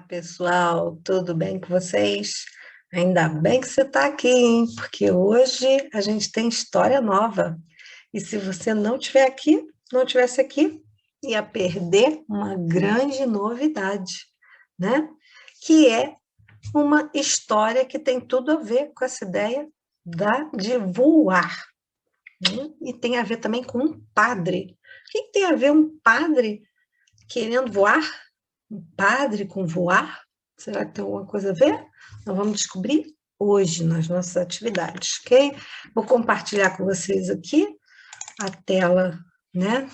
Pessoal, tudo bem com vocês? Ainda bem que você está aqui, hein? Porque hoje a gente tem história nova. E se você não tiver aqui, não tivesse aqui, ia perder uma grande novidade, né? Que é uma história que tem tudo a ver com essa ideia de voar, né? E tem a ver também com um padre. O que tem a ver um padre querendo voar? Um padre com voar? Será que tem alguma coisa a ver? Nós vamos descobrir hoje nas nossas atividades, ok? Vou compartilhar com vocês aqui a tela, né?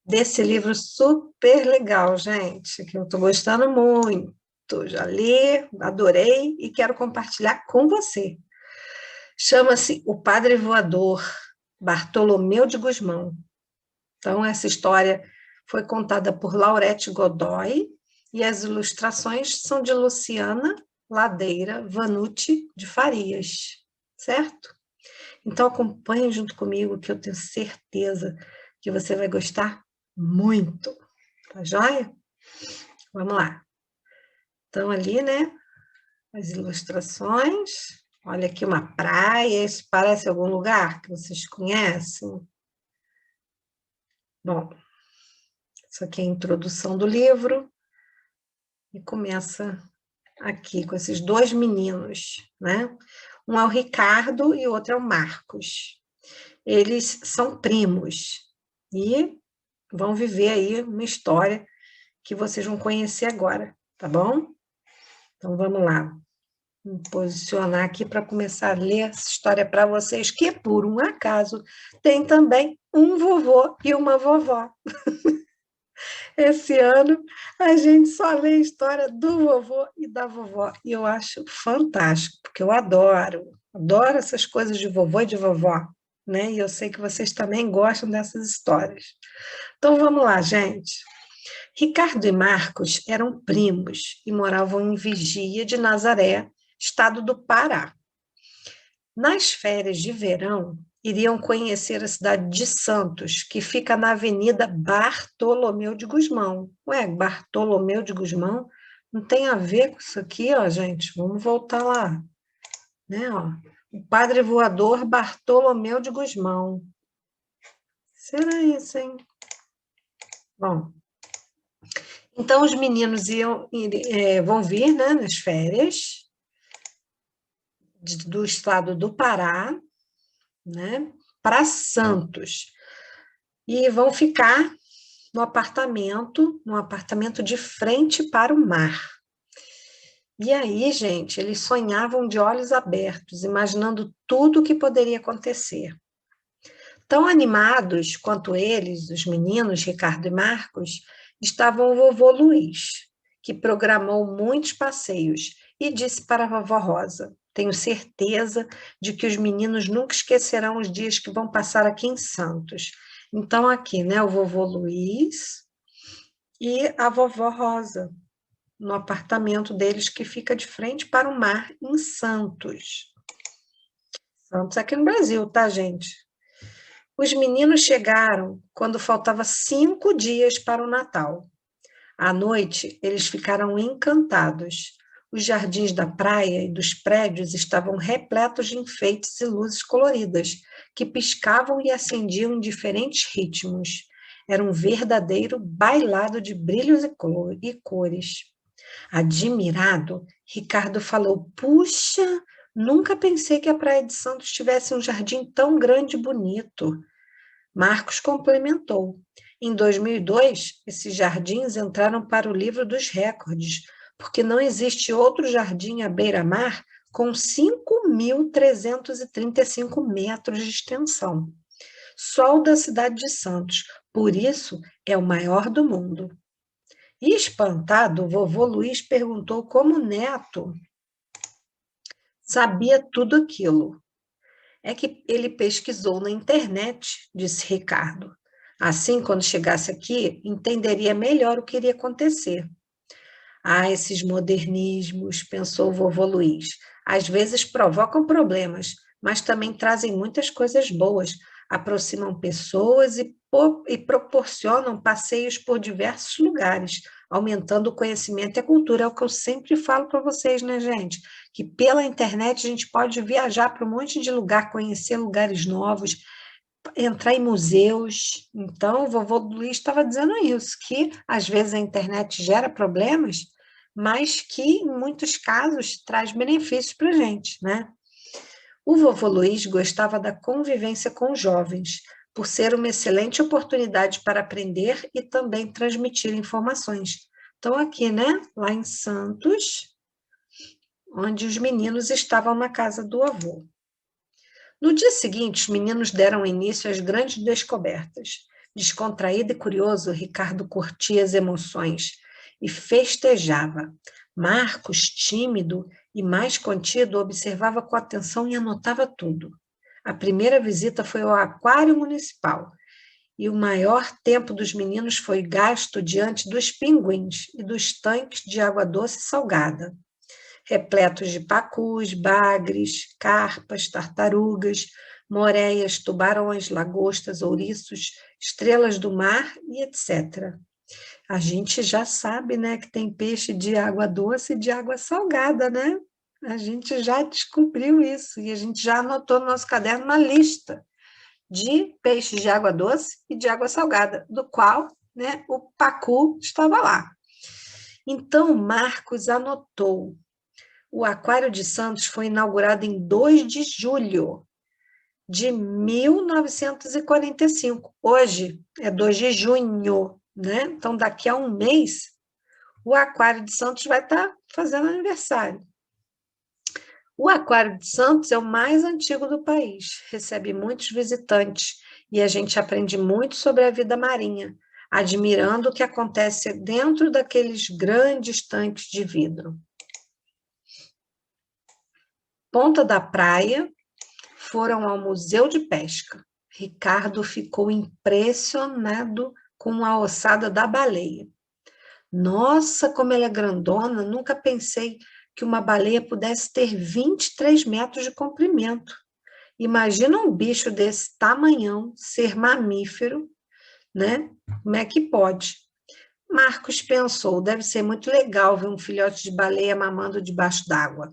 Desse livro super legal, gente, que eu estou gostando muito. Já li, adorei e quero compartilhar com você. Chama-se O Padre Voador, Bartolomeu de Gusmão. Então, essa história foi contada por Laurette Godoy e as ilustrações são de Luciana Ladeira Vanucci de Farias, certo? Então, acompanhe junto comigo, que eu tenho certeza que você vai gostar muito. Tá joia? Vamos lá. Então, ali, né, as ilustrações. Olha aqui uma praia, isso parece algum lugar que vocês conhecem? Bom, isso aqui é a introdução do livro. E começa aqui com esses dois meninos, né? Um é o Ricardo e o outro é o Marcos. Eles são primos e vão viver aí uma história que vocês vão conhecer agora, tá bom? Então vamos lá. Vou me posicionar aqui para começar a ler essa história para vocês, que por um acaso tem também um vovô e uma vovó. Esse ano a gente só lê a história do vovô e da vovó, e eu acho fantástico, porque eu adoro essas coisas de vovô e de vovó, né? E eu sei que vocês também gostam dessas histórias. Então vamos lá, gente. Ricardo e Marcos eram primos e moravam em Vigia de Nazaré, estado do Pará. Nas férias de verão, iriam conhecer a cidade de Santos, que fica na Avenida Bartolomeu de Gusmão. Ué, Bartolomeu de Gusmão não tem a ver com isso aqui, ó, gente. Vamos voltar lá. Né, ó. O Padre Voador Bartolomeu de Gusmão. Será isso, hein? Bom, então os meninos vão vir, né, nas férias do estado do Pará, né, para Santos. E vão ficar num apartamento de frente para o mar. E aí, gente, eles sonhavam de olhos abertos, imaginando tudo o que poderia acontecer. Tão animados quanto eles, os meninos, Ricardo e Marcos, estavam o vovô Luiz, que programou muitos passeios e disse para a vovó Rosa: tenho certeza de que os meninos nunca esquecerão os dias que vão passar aqui em Santos. Então, aqui, né, o vovô Luiz e a vovó Rosa, no apartamento deles que fica de frente para o mar, em Santos. Santos aqui no Brasil, tá, gente? Os meninos chegaram quando faltava 5 dias para o Natal. À noite, eles ficaram encantados. Os jardins da praia e dos prédios estavam repletos de enfeites e luzes coloridas, que piscavam e acendiam em diferentes ritmos. Era um verdadeiro bailado de brilhos e cores. Admirado, Ricardo falou: puxa, nunca pensei que a Praia de Santos tivesse um jardim tão grande e bonito. Marcos complementou: em 2002, esses jardins entraram para o livro dos recordes, porque não existe outro jardim à beira-mar com 5.335 metros de extensão. Só o da cidade de Santos, por isso é o maior do mundo. E espantado, o vovô Luiz perguntou como o neto sabia tudo aquilo. É que ele pesquisou na internet, disse Ricardo. Assim, quando chegasse aqui, entenderia melhor o que iria acontecer. Ah, esses modernismos, pensou o vovô Luiz. Às vezes provocam problemas, mas também trazem muitas coisas boas, aproximam pessoas e proporcionam passeios por diversos lugares. aumentando o conhecimento e a cultura. É o que eu sempre falo para vocês, né, gente? Que pela internet a gente pode viajar para um monte de lugar, conhecer lugares novos, entrar em museus. Então, o vovô Luiz estava dizendo isso, que às vezes a internet gera problemas, mas que em muitos casos traz benefícios para a gente, né? O vovô Luiz gostava da convivência com os jovens, por ser uma excelente oportunidade para aprender e também transmitir informações. Então, aqui, né, lá em Santos, onde os meninos estavam na casa do avô. No dia seguinte, os meninos deram início às grandes descobertas. Descontraído e curioso, Ricardo curtia as emoções e festejava. Marcos, tímido e mais contido, observava com atenção e anotava tudo. A primeira visita foi ao aquário municipal e o maior tempo dos meninos foi gasto diante dos pinguins e dos tanques de água doce e salgada, repletos de pacus, bagres, carpas, tartarugas, moreias, tubarões, lagostas, ouriços, estrelas do mar e etc. A gente já sabe, né, que tem peixe de água doce e de água salgada, né? A gente já descobriu isso e a gente já anotou no nosso caderno uma lista de peixes de água doce e de água salgada, do qual, né, o pacu estava lá. Então, Marcos anotou. O Aquário de Santos foi inaugurado em 2 de julho de 1945. Hoje é 2 de junho, né? Então, daqui a um mês, o Aquário de Santos vai estar fazendo aniversário. O Aquário de Santos é o mais antigo do país, recebe muitos visitantes e a gente aprende muito sobre a vida marinha, admirando o que acontece dentro daqueles grandes tanques de vidro. Ponta da Praia, foram ao Museu de Pesca. Ricardo ficou impressionado com a ossada da baleia. Nossa, como ela é grandona, nunca pensei que uma baleia pudesse ter 23 metros de comprimento. Imagina um bicho desse tamanhão ser mamífero, né? Como é que pode? Marcos pensou, deve ser muito legal ver um filhote de baleia mamando debaixo d'água.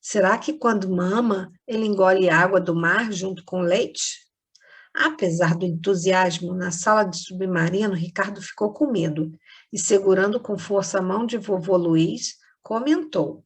Será que quando mama, ele engole água do mar junto com leite? Apesar do entusiasmo, na sala de submarino, Ricardo ficou com medo e, segurando com força a mão de vovô Luiz, comentou.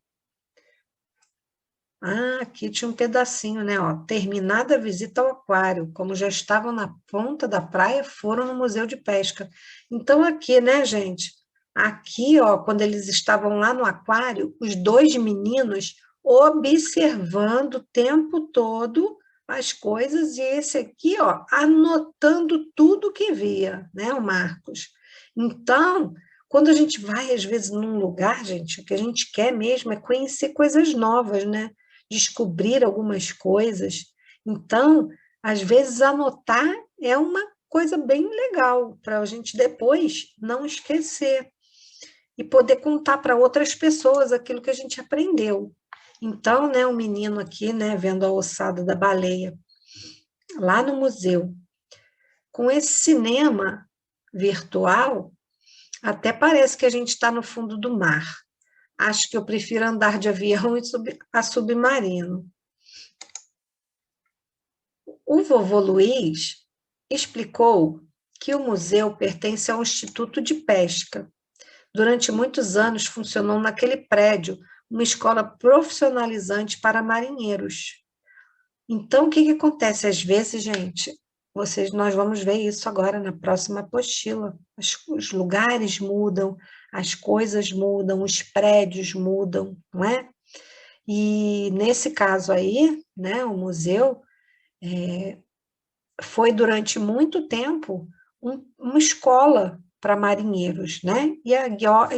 Aqui tinha um pedacinho, né? Ó, terminada a visita ao aquário, como já estavam na ponta da praia, foram no museu de pesca. Então, aqui, né, gente? Aqui, ó, quando eles estavam lá no aquário, os dois meninos observando o tempo todo as coisas, e esse aqui, ó, anotando tudo que via, né, o Marcos. Então, quando a gente vai, às vezes, num lugar, gente, o que a gente quer mesmo é conhecer coisas novas, né? Descobrir algumas coisas. Então, às vezes, anotar é uma coisa bem legal para a gente depois não esquecer e poder contar para outras pessoas aquilo que a gente aprendeu. Então, né, o menino aqui, né, vendo a ossada da baleia lá no museu, com esse cinema virtual, até parece que a gente está no fundo do mar. Acho que eu prefiro andar de avião e a submarino. O vovô Luiz explicou que o museu pertence ao Instituto de Pesca. Durante muitos anos funcionou naquele prédio uma escola profissionalizante para marinheiros. Então, o que acontece? Às vezes, gente, nós vamos ver isso agora na próxima apostila. Os lugares mudam, as coisas mudam, os prédios mudam, não é? E nesse caso aí, né, o museu foi durante muito tempo uma escola para marinheiros, né? E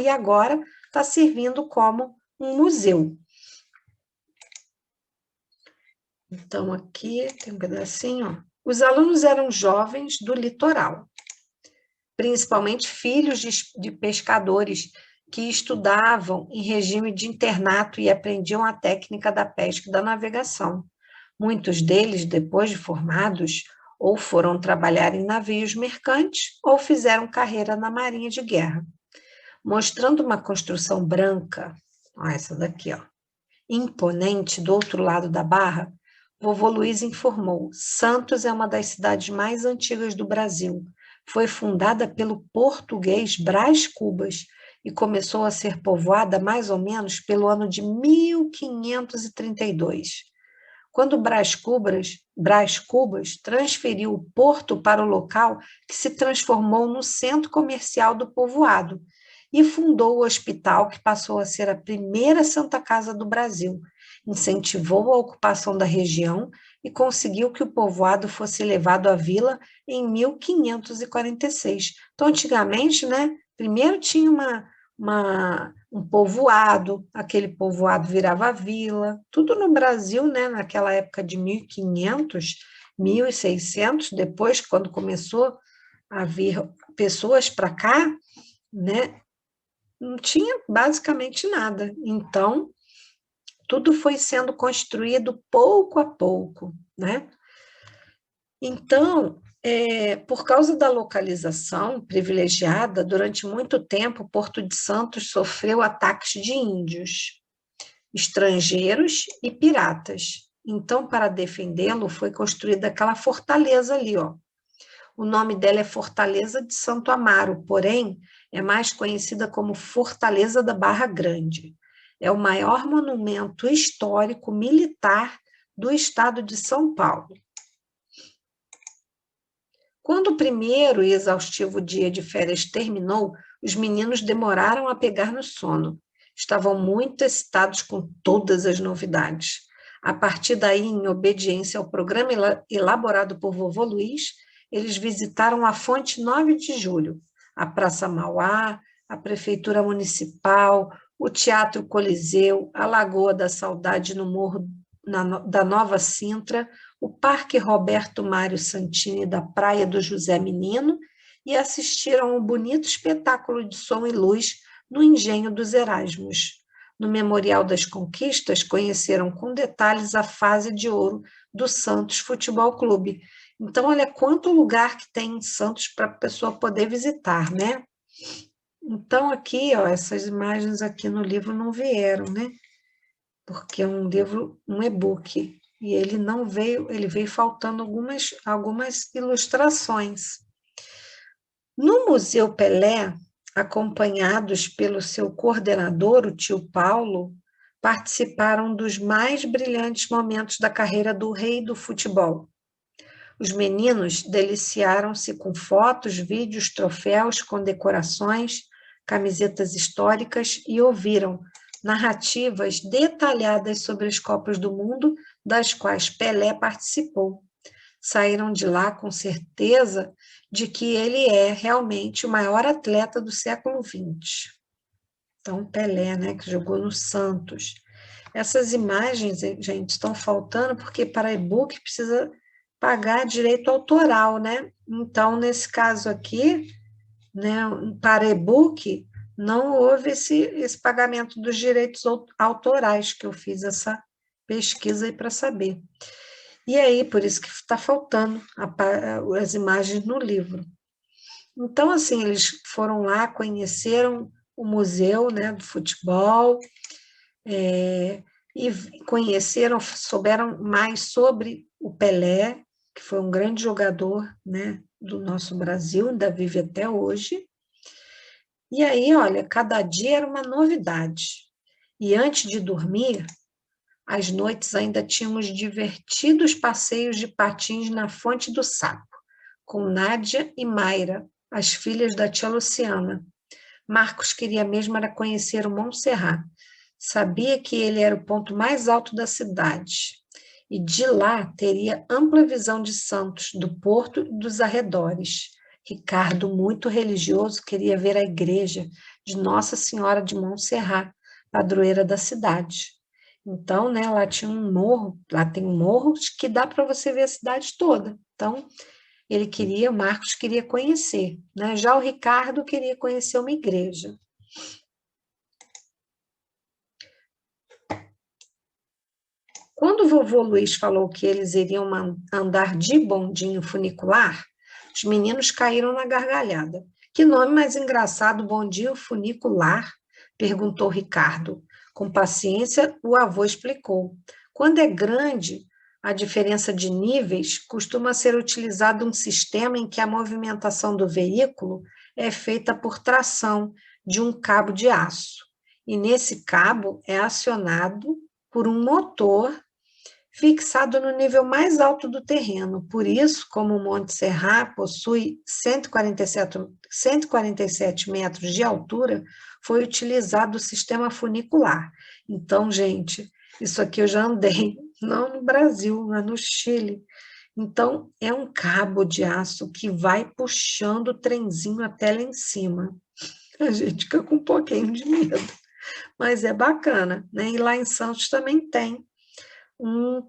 agora está servindo como um museu. Então, aqui tem um pedacinho, ó. Os alunos eram jovens do litoral, principalmente filhos de pescadores que estudavam em regime de internato e aprendiam a técnica da pesca e da navegação. Muitos deles, depois de formados, ou foram trabalhar em navios mercantes ou fizeram carreira na marinha de guerra. mostrando uma construção branca, ó, essa daqui, ó, imponente do outro lado da barra, vovô Luiz informou: Santos é uma das cidades mais antigas do Brasil. Foi fundada pelo português Brás Cubas e começou a ser povoada mais ou menos pelo ano de 1532. Quando Brás Cubas transferiu o porto para o local que se transformou no centro comercial do povoado e fundou o hospital que passou a ser a primeira Santa Casa do Brasil, incentivou a ocupação da região e conseguiu que o povoado fosse levado à vila em 1546. Então, antigamente, né, primeiro tinha um povoado, aquele povoado virava vila, tudo no Brasil, né, naquela época de 1500, 1600, depois, quando começou a vir pessoas para cá, né, não tinha basicamente nada. Então, tudo foi sendo construído pouco a pouco, né? Então, por causa da localização privilegiada, durante muito tempo, Porto de Santos sofreu ataques de índios, estrangeiros e piratas. Então, para defendê-lo, foi construída aquela fortaleza ali, ó. O nome dela é Fortaleza de Santo Amaro, porém, é mais conhecida como Fortaleza da Barra Grande. É o maior monumento histórico militar do estado de São Paulo. Quando o primeiro e exaustivo dia de férias terminou, os meninos demoraram a pegar no sono. Estavam muito excitados com todas as novidades. A partir daí, em obediência ao programa elaborado por vovô Luiz, eles visitaram a Fonte 9 de Julho, a Praça Mauá, a Prefeitura Municipal, o Teatro Coliseu, a Lagoa da Saudade no Morro da Nova Sintra, o Parque Roberto Mário Santini da Praia do José Menino e assistiram a um bonito espetáculo de som e luz no Engenho dos Erasmos. No Memorial das Conquistas, conheceram com detalhes a fase de ouro do Santos Futebol Clube. Então, olha quanto lugar que tem em Santos para a pessoa poder visitar, né? Então, aqui, ó, essas imagens aqui no livro não vieram, né? Porque é um livro, um e-book, e ele não veio, ele veio faltando algumas ilustrações. No Museu Pelé, acompanhados pelo seu coordenador, o tio Paulo, participaram dos mais brilhantes momentos da carreira do rei do futebol. Os meninos deliciaram-se com fotos, vídeos, troféus, condecorações, camisetas históricas e ouviram narrativas detalhadas sobre as Copas do Mundo, das quais Pelé participou. Saíram de lá com certeza de que ele é realmente o maior atleta do século XX. Então, Pelé, né, que jogou no Santos. Essas imagens, gente, estão faltando porque para e-book precisa pagar direito autoral, né? Então, nesse caso aqui, né, para e-book, não houve esse pagamento dos direitos autorais, que eu fiz essa pesquisa aí para saber. E aí, por isso que está faltando as imagens no livro. Então, assim, eles foram lá, conheceram o museu, né, do futebol, e conheceram, souberam mais sobre o Pelé, que foi um grande jogador, né, do nosso Brasil, ainda vive até hoje. E aí, olha, cada dia era uma novidade. E antes de dormir, às noites ainda tínhamos divertidos passeios de patins na Fonte do Sapo, com Nádia e Mayra, as filhas da tia Luciana. Marcos queria mesmo era conhecer o Montserrat. Sabia que ele era o ponto mais alto da cidade. E de lá teria ampla visão de Santos, do porto e dos arredores. Ricardo, muito religioso, queria ver a igreja de Nossa Senhora de Montserrat, padroeira da cidade. Então, né, lá tinha um morro, lá tem um morro que dá para você ver a cidade toda. Então, o Marcos queria conhecer, né? Já o Ricardo queria conhecer uma igreja. Quando o vovô Luiz falou que eles iriam andar de bondinho funicular, os meninos caíram na gargalhada. Que nome mais engraçado, bondinho funicular? Perguntou Ricardo. Com paciência, o avô explicou. Quando é grande, a diferença de níveis costuma ser utilizado um sistema em que a movimentação do veículo é feita por tração de um cabo de aço. E nesse cabo é acionado por um motor fixado no nível mais alto do terreno. Por isso, como o Monte Serra possui 147 metros de altura, foi utilizado o sistema funicular. Então, gente, isso aqui eu já andei, não no Brasil, mas no Chile. Então, é um cabo de aço que vai puxando o trenzinho até lá em cima. A gente fica com um pouquinho de medo, mas é bacana, né? E lá em Santos também tem um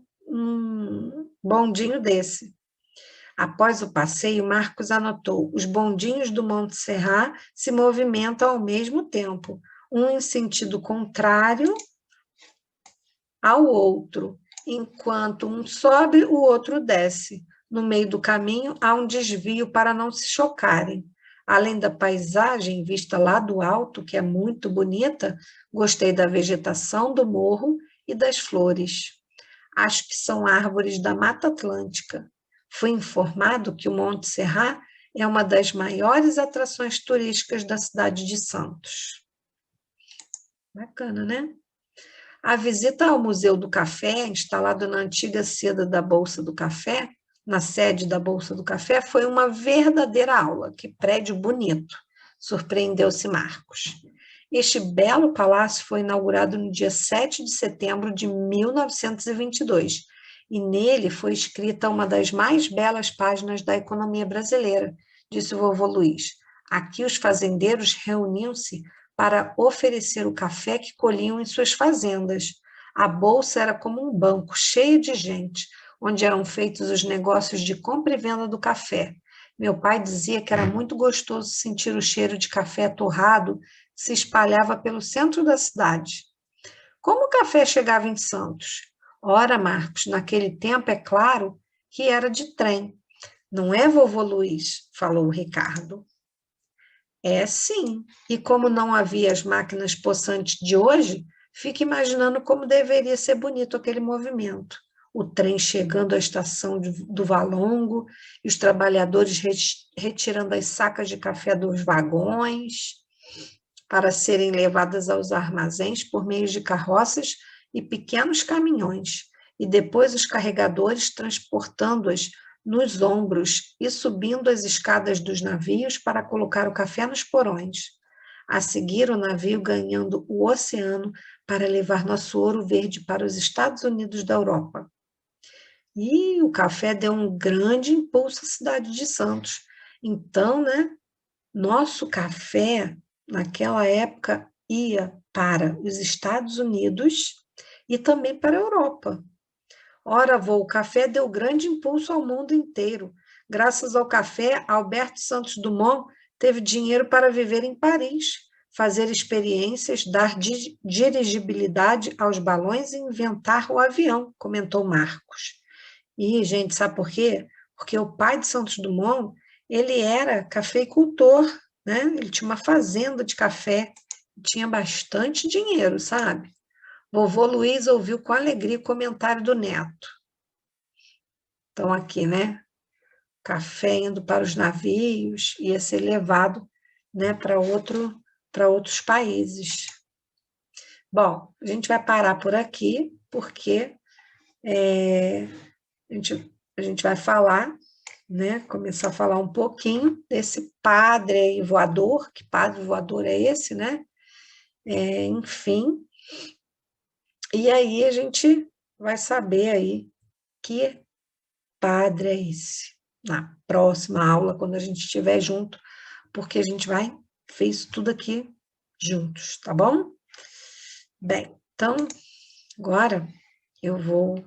bondinho desse. Após o passeio, Marcos anotou: os bondinhos do Monte Serra se movimentam ao mesmo tempo, um em sentido contrário ao outro. Enquanto um sobe, o outro desce. No meio do caminho, há um desvio para não se chocarem. Além da paisagem vista lá do alto, que é muito bonita, gostei da vegetação do morro e das flores. Acho que são árvores da Mata Atlântica. Fui informado que o Monte Serra é uma das maiores atrações turísticas da cidade de Santos. Bacana, né? A visita ao Museu do Café, instalado na antiga seda da Bolsa do Café, na sede da Bolsa do Café, foi uma verdadeira aula. Que prédio bonito, surpreendeu-se Marcos. Este belo palácio foi inaugurado no dia 7 de setembro de 1922 e nele foi escrita uma das mais belas páginas da economia brasileira, disse o vovô Luiz. Aqui os fazendeiros reuniam-se para oferecer o café que colhiam em suas fazendas. A bolsa era como um banco cheio de gente, onde eram feitos os negócios de compra e venda do café. Meu pai dizia que era muito gostoso sentir o cheiro de café torrado que se espalhava pelo centro da cidade. Como o café chegava em Santos? Ora, Marcos, naquele tempo, é claro que era de trem. Não é, vovô Luiz? Falou o Ricardo. É sim. E como não havia as máquinas possantes de hoje, fique imaginando como deveria ser bonito aquele movimento. O trem chegando à estação do Valongo, e os trabalhadores retirando as sacas de café dos vagões para serem levadas aos armazéns por meio de carroças e pequenos caminhões, e depois os carregadores transportando-as nos ombros e subindo as escadas dos navios para colocar o café nos porões. A seguir, o navio ganhando o oceano para levar nosso ouro verde para os Estados Unidos da Europa. E o café deu um grande impulso à cidade de Santos. Então, né, nosso café, naquela época, ia para os Estados Unidos e também para a Europa. Ora, o café deu grande impulso ao mundo inteiro. Graças ao café, Alberto Santos Dumont teve dinheiro para viver em Paris, fazer experiências, dar dirigibilidade aos balões e inventar o avião, comentou Marcos. E, gente, sabe por quê? Porque o pai de Santos Dumont, ele era cafeicultor, né? Ele tinha uma fazenda de café, tinha bastante dinheiro, sabe? Vovô Luiz ouviu com alegria o comentário do neto. Então, aqui, né? Café indo para os navios, ia ser levado, né, para outros países. Bom, a gente vai parar por aqui, porque a gente vai falar, né, começar a falar um pouquinho desse padre aí voador. Que padre voador é esse, né? Enfim, e aí a gente vai saber aí que padre é esse na próxima aula, quando a gente estiver junto, porque a gente vai ver isso tudo aqui juntos, tá bom? Bem, então, agora eu vou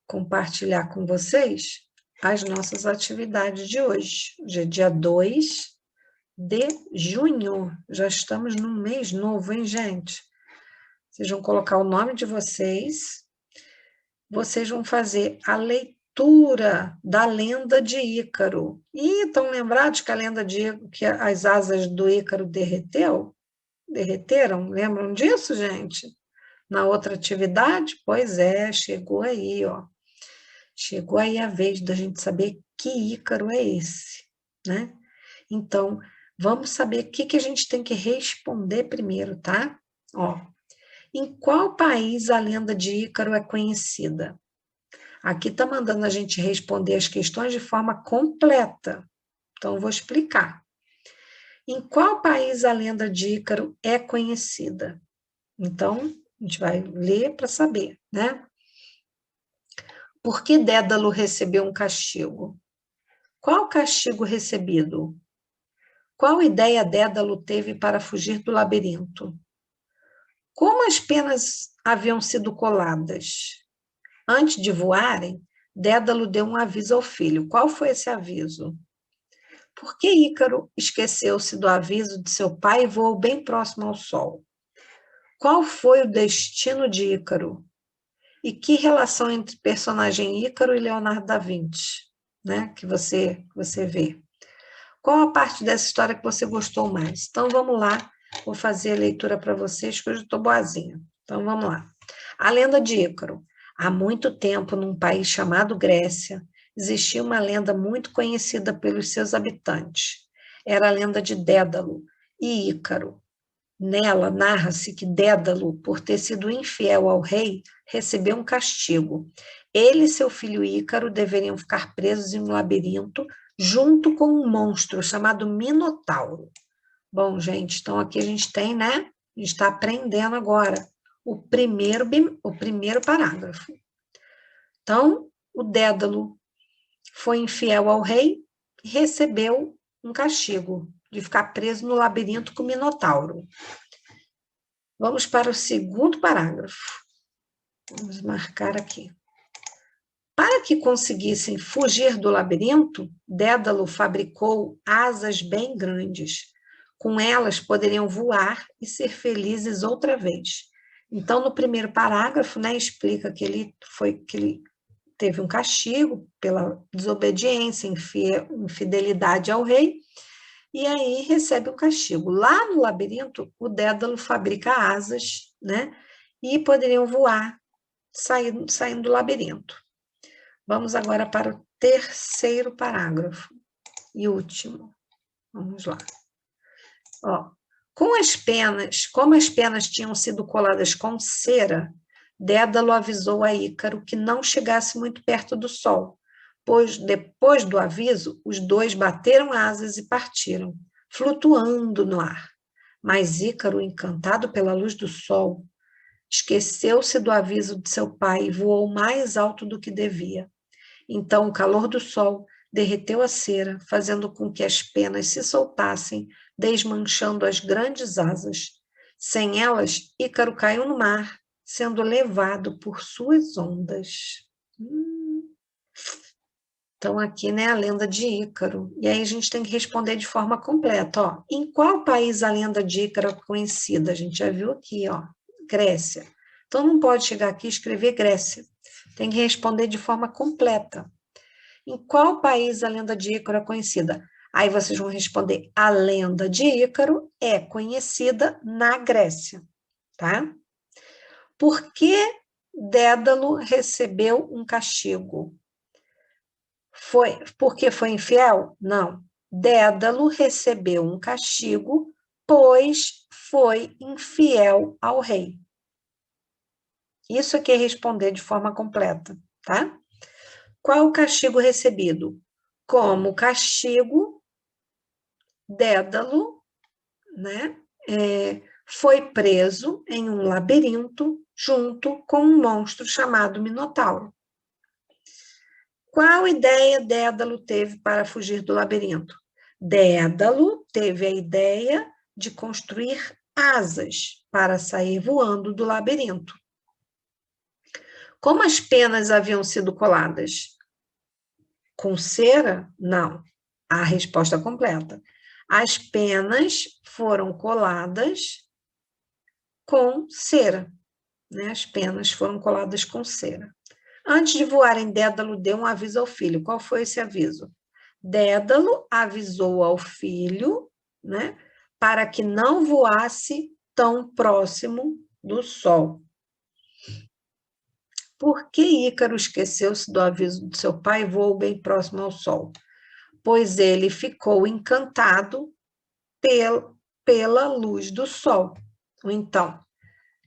compartilhar com vocês as nossas atividades de hoje. Hoje é dia 2 de junho, já estamos num mês novo, hein, gente? Vocês vão colocar o nome de vocês vão fazer a leitura altura da lenda de Ícaro. E estão lembrados que a lenda de que as asas do Ícaro derreteram? Lembram disso, gente? Na outra atividade? Pois é, chegou aí, ó. Chegou aí a vez da gente saber que Ícaro é esse, né? Então, vamos saber o que a gente tem que responder primeiro, tá? Ó, em qual país a lenda de Ícaro é conhecida? Aqui está mandando a gente responder as questões de forma completa. Então, eu vou explicar. Em qual país a lenda de Ícaro é conhecida? Então, a gente vai ler para saber, né? Por que Dédalo recebeu um castigo? Qual castigo recebido? Qual ideia Dédalo teve para fugir do labirinto? Como as penas haviam sido coladas? Antes de voarem, Dédalo deu um aviso ao filho. Qual foi esse aviso? Por que Ícaro esqueceu-se do aviso de seu pai e voou bem próximo ao sol? Qual foi o destino de Ícaro? E que relação entre personagem Ícaro e Leonardo da Vinci, né? Que você vê. Qual a parte dessa história que você gostou mais? Então, vamos lá. Vou fazer a leitura para vocês, que hoje eu estou boazinha. Então, vamos lá. A lenda de Ícaro. Há muito tempo, num país chamado Grécia, existia uma lenda muito conhecida pelos seus habitantes. Era a lenda de Dédalo e Ícaro. Nela, narra-se que Dédalo, por ter sido infiel ao rei, recebeu um castigo. Ele e seu filho Ícaro deveriam ficar presos em um labirinto junto com um monstro chamado Minotauro. Bom, gente, então aqui a gente tem, né? A gente está aprendendo agora o primeiro parágrafo. Então, o Dédalo foi infiel ao rei e recebeu um castigo de ficar preso no labirinto com o Minotauro. Vamos para o segundo parágrafo. Vamos marcar aqui. Para que conseguissem fugir do labirinto, Dédalo fabricou asas bem grandes. Com elas poderiam voar e ser felizes outra vez. Então, no primeiro parágrafo, né, explica que ele teve um castigo pela desobediência, infidelidade ao rei, e aí recebe um castigo. Lá no labirinto, o Dédalo fabrica asas, né, e poderiam voar saindo do labirinto. Vamos agora para o terceiro parágrafo e último. Vamos lá. Ó, como as penas tinham sido coladas com cera, Dédalo avisou a Ícaro que não chegasse muito perto do sol, pois depois do aviso, os dois bateram asas e partiram, flutuando no ar. Mas Ícaro, encantado pela luz do sol, esqueceu-se do aviso de seu pai e voou mais alto do que devia. Então o calor do sol derreteu a cera, fazendo com que as penas se soltassem, desmanchando as grandes asas. Sem elas, Ícaro caiu no mar, sendo levado por suas ondas. Então, aqui, né, a lenda de Ícaro. E aí a gente tem que responder de forma completa. Ó. Em qual país a lenda de Ícaro é conhecida? A gente já viu aqui, ó, Grécia. Então, não pode chegar aqui e escrever Grécia. Tem que responder de forma completa. Em qual país a lenda de Ícaro é conhecida? Aí vocês vão responder: a lenda de Ícaro é conhecida na Grécia, tá? Por que Dédalo recebeu um castigo? Foi porque foi infiel? Não. Dédalo recebeu um castigo, pois foi infiel ao rei. Isso aqui é responder de forma completa, tá? Qual o castigo recebido? Como castigo, Dédalo, né, foi preso em um labirinto junto com um monstro chamado Minotauro. Qual ideia Dédalo teve para fugir do labirinto? Dédalo teve a ideia de construir asas para sair voando do labirinto. Como as penas haviam sido coladas? Com cera? Não. A resposta completa. As penas foram coladas com cera. Né? As penas foram coladas com cera. Antes de voarem, Dédalo deu um aviso ao filho. Qual foi esse aviso? Dédalo avisou ao filho, né, para que não voasse tão próximo do sol. Por que Ícaro esqueceu-se do aviso do seu pai e voou bem próximo ao sol? Pois ele ficou encantado pela luz do sol. Então,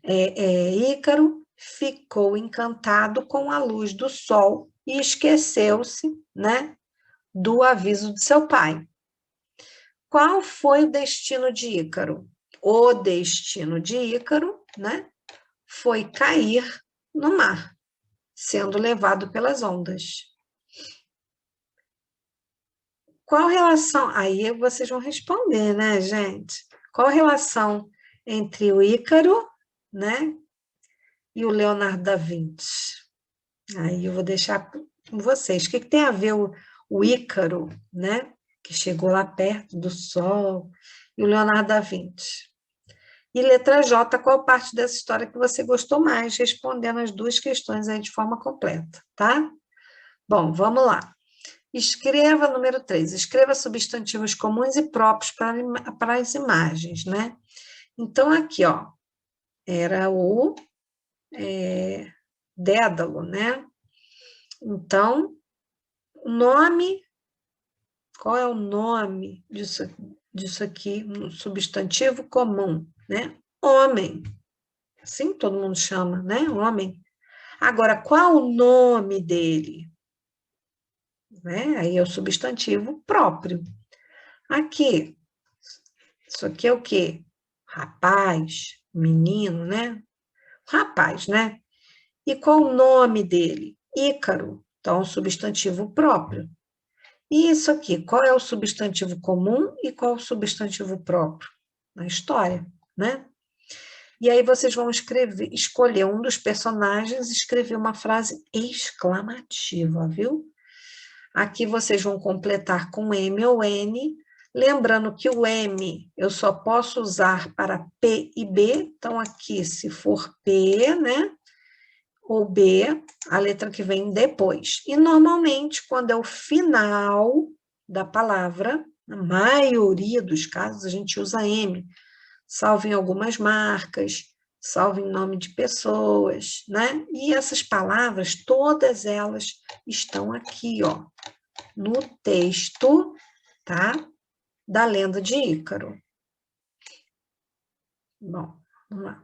Ícaro ficou encantado com a luz do sol e esqueceu-se, né, do aviso de seu pai. Qual foi o destino de Ícaro? O destino de Ícaro, né, foi cair no mar, sendo levado pelas ondas. Qual relação? Aí vocês vão responder, né, gente? Qual a relação entre o Ícaro, né, e o Leonardo da Vinci? Aí eu vou deixar com vocês. O que tem a ver o Ícaro, né, que chegou lá perto do Sol, e o Leonardo da Vinci? E letra J, qual parte dessa história que você gostou mais, respondendo as duas questões aí de forma completa, tá? Bom, vamos lá. Escreva, número 3, escreva substantivos comuns e próprios para as imagens, né? Então, aqui, ó, era o Dédalo, né? Então, o nome, qual é o nome disso aqui? Um substantivo comum, né? Homem. Assim todo mundo chama, né? Homem. Agora, qual o nome dele? Né? Aí é o substantivo próprio. Aqui, isso aqui é o quê? Rapaz, menino, né? Rapaz, né? E qual o nome dele? Ícaro. Então, substantivo próprio. E isso aqui, qual é o substantivo comum e qual o substantivo próprio? Na história, né? E aí vocês vão escolher um dos personagens e escrever uma frase exclamativa, viu? Aqui vocês vão completar com M ou N, lembrando que o M eu só posso usar para P e B, então aqui se for P, né? Ou B, a letra que vem depois. E normalmente, quando é o final da palavra, na maioria dos casos, a gente usa M, salvo em algumas marcas, salvo em nome de pessoas, né? E essas palavras, todas elas estão aqui, ó, no texto, tá? Da lenda de Ícaro. Bom, vamos lá.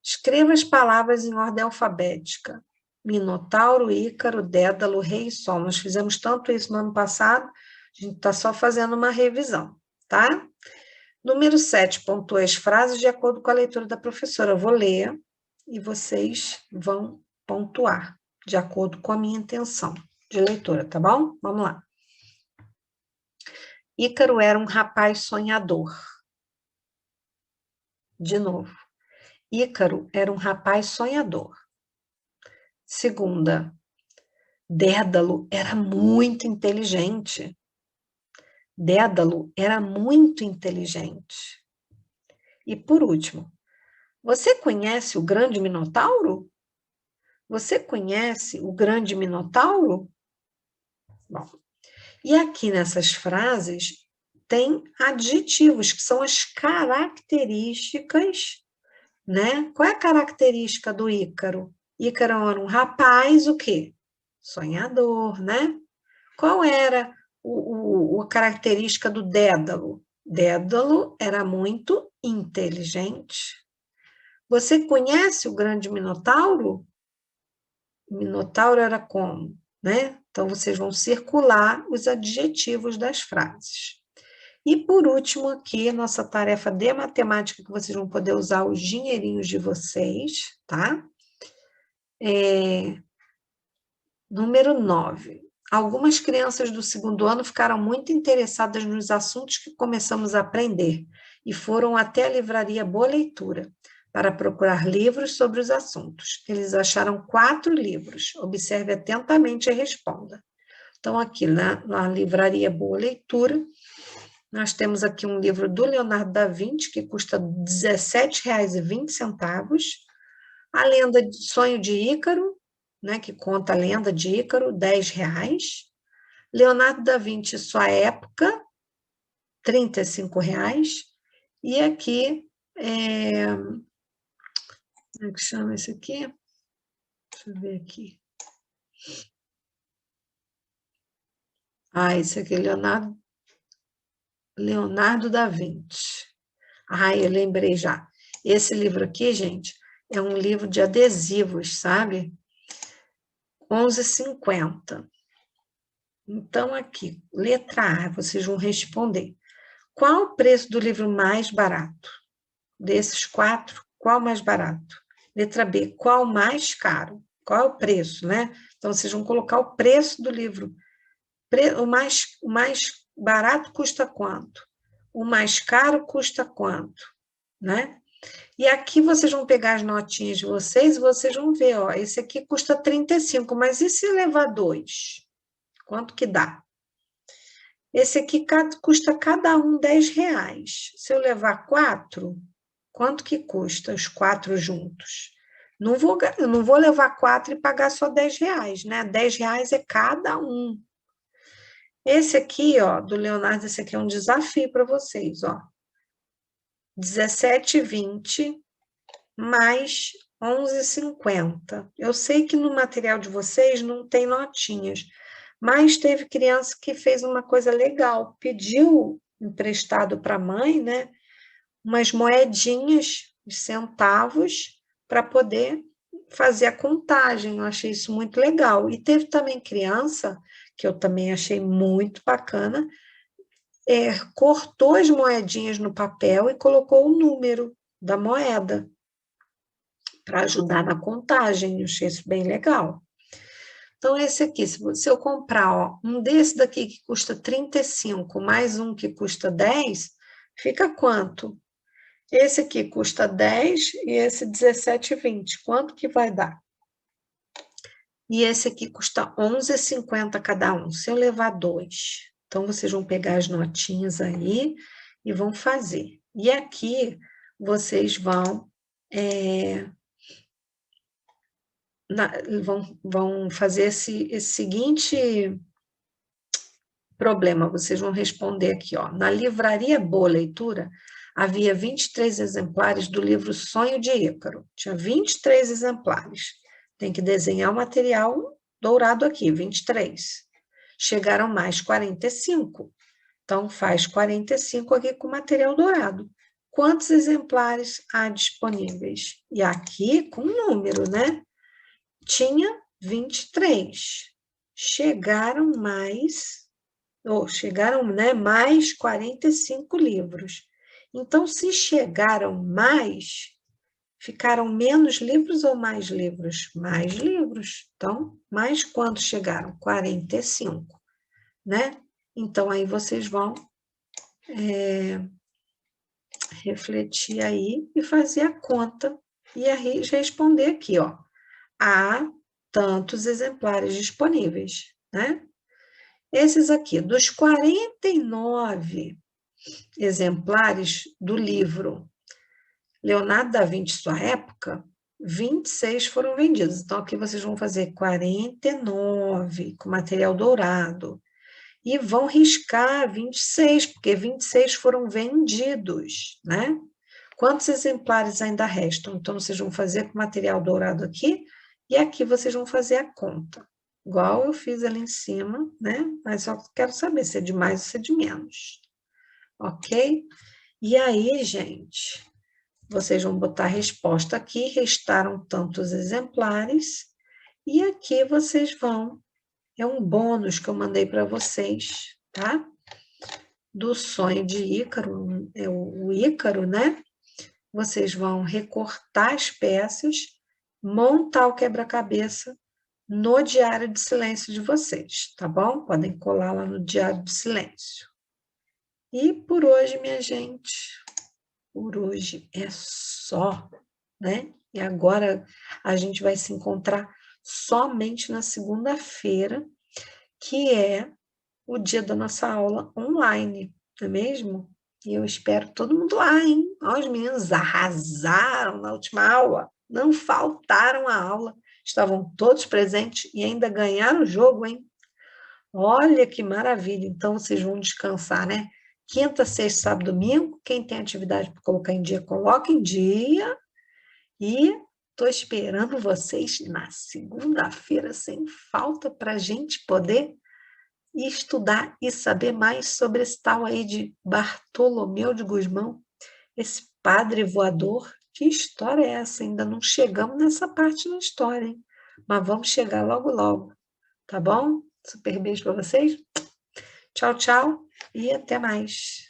Escreva as palavras em ordem alfabética. Minotauro, Ícaro, Dédalo, Rei e Sol. Nós fizemos tanto isso no ano passado, a gente está só fazendo uma revisão, tá? Número 7, pontua as frases de acordo com a leitura da professora. Eu vou ler e vocês vão pontuar, de acordo com a minha intenção de leitura, tá bom? Vamos lá. Ícaro era um rapaz sonhador. De novo. Ícaro era um rapaz sonhador. Segunda, Dédalo era muito inteligente. Dédalo era muito inteligente. E por último, você conhece o grande Minotauro? Você conhece o grande Minotauro? Bom, e aqui nessas frases tem adjetivos, que são as características, né? Qual é a característica do Ícaro? Ícaro era um rapaz, o quê? Sonhador, né? Qual era a característica do Dédalo? Dédalo era muito inteligente. Você conhece o grande Minotauro? O Minotauro era como? Né? Então, vocês vão circular os adjetivos das frases. E, por último, aqui, nossa tarefa de matemática, que vocês vão poder usar os dinheirinhos de vocês, tá? Número 9. Algumas crianças do segundo ano ficaram muito interessadas nos assuntos que começamos a aprender e foram até a livraria Boa Leitura para procurar livros sobre os assuntos. Eles acharam 4 livros. Observe atentamente e responda. Então, aqui na livraria Boa Leitura, nós temos aqui um livro do Leonardo da Vinci, que custa R$ 17,20, A Lenda de Sonho de Ícaro, né, que conta a lenda de Ícaro, R$ 10. Leonardo da Vinci, Sua Época, R$ 35. E aqui, como é que chama esse aqui? Deixa eu ver aqui. Esse aqui é Leonardo da Vinci. Eu lembrei já. Esse livro aqui, gente, é um livro de adesivos, sabe? R$ 11,50. Então, aqui, letra A, vocês vão responder. Qual o preço do livro mais barato? Desses 4, qual o mais barato? Letra B, qual o mais caro? Qual é o preço, né? Então, vocês vão colocar o preço do livro. O mais barato custa quanto? O mais caro custa quanto? Né? E aqui vocês vão pegar as notinhas de vocês e vocês vão ver, ó, esse aqui custa 35, mas e se levar 2? Quanto que dá? Esse aqui custa cada um R$ 10. Se eu levar 4, quanto que custa os 4 juntos? Não vou levar 4 e pagar só R$ 10, né? R$ 10 é cada um. Esse aqui, ó, do Leonardo, esse aqui é um desafio para vocês, ó. 17,20 mais 11,50. Eu sei que no material de vocês não tem notinhas, mas teve criança que fez uma coisa legal, pediu emprestado para a mãe, né, umas moedinhas de centavos para poder fazer a contagem. Eu achei isso muito legal. E teve também criança, que eu também achei muito bacana, cortou as moedinhas no papel e colocou o número da moeda para ajudar na contagem. Eu achei isso bem legal. Então, esse aqui, se eu comprar, ó, um desse daqui que custa 35, mais um que custa 10, fica quanto? Esse aqui custa 10 e esse 17,20. Quanto que vai dar? E esse aqui custa 11,50 cada um, se eu levar 2. Então, vocês vão pegar as notinhas aí e vão fazer. E aqui, vocês vão vão fazer esse seguinte problema, vocês vão responder aqui, ó. Na livraria Boa Leitura, havia 23 exemplares do livro Sonho de Ícaro. Tinha 23 exemplares. Tem que desenhar o material dourado aqui, 23. Chegaram mais 45. Então, faz 45 aqui com material dourado. Quantos exemplares há disponíveis? E aqui com número, né? Tinha 23. Chegaram mais, né, mais 45 livros. Então, se chegaram mais, ficaram menos livros ou mais livros? Mais livros. Então, mais quantos chegaram? 45, né? Então, aí vocês vão refletir aí e fazer a conta e responder aqui, ó. Há tantos exemplares disponíveis, né? Esses aqui, dos 49 exemplares do livro Leonardo da Vinci, Sua Época, 26 foram vendidos. Então, aqui vocês vão fazer 49 com material dourado e vão riscar 26, porque 26 foram vendidos, né? Quantos exemplares ainda restam? Então, vocês vão fazer com material dourado aqui e aqui vocês vão fazer a conta. Igual eu fiz ali em cima, né? Mas só quero saber se é de mais ou se é de menos. Ok? E aí, gente, vocês vão botar a resposta aqui, restaram tantos exemplares, e aqui vocês vão, é um bônus que eu mandei para vocês, tá? Do Sonho de Ícaro, é o Ícaro, né? Vocês vão recortar as peças, montar o quebra-cabeça no diário de silêncio de vocês, tá bom? Podem colar lá no diário de silêncio. E por hoje, minha gente, por hoje é só, né? E agora a gente vai se encontrar somente na segunda-feira, que é o dia da nossa aula online, não é mesmo? E eu espero todo mundo lá, hein? Ó, os meninos arrasaram na última aula, não faltaram a aula. estavam todos presentes e ainda ganharam o jogo, hein? Olha que maravilha! Então vocês vão descansar, né? Quinta, sexta, sábado, domingo. Quem tem atividade para colocar em dia, coloca em dia. E estou esperando vocês na segunda-feira, sem falta, para a gente poder estudar e saber mais sobre esse tal aí de Bartolomeu de Gusmão, esse padre voador. Que história é essa? Ainda não chegamos nessa parte da história, hein? Mas vamos chegar logo, logo. Tá bom? Super beijo para vocês. Tchau, tchau e até mais.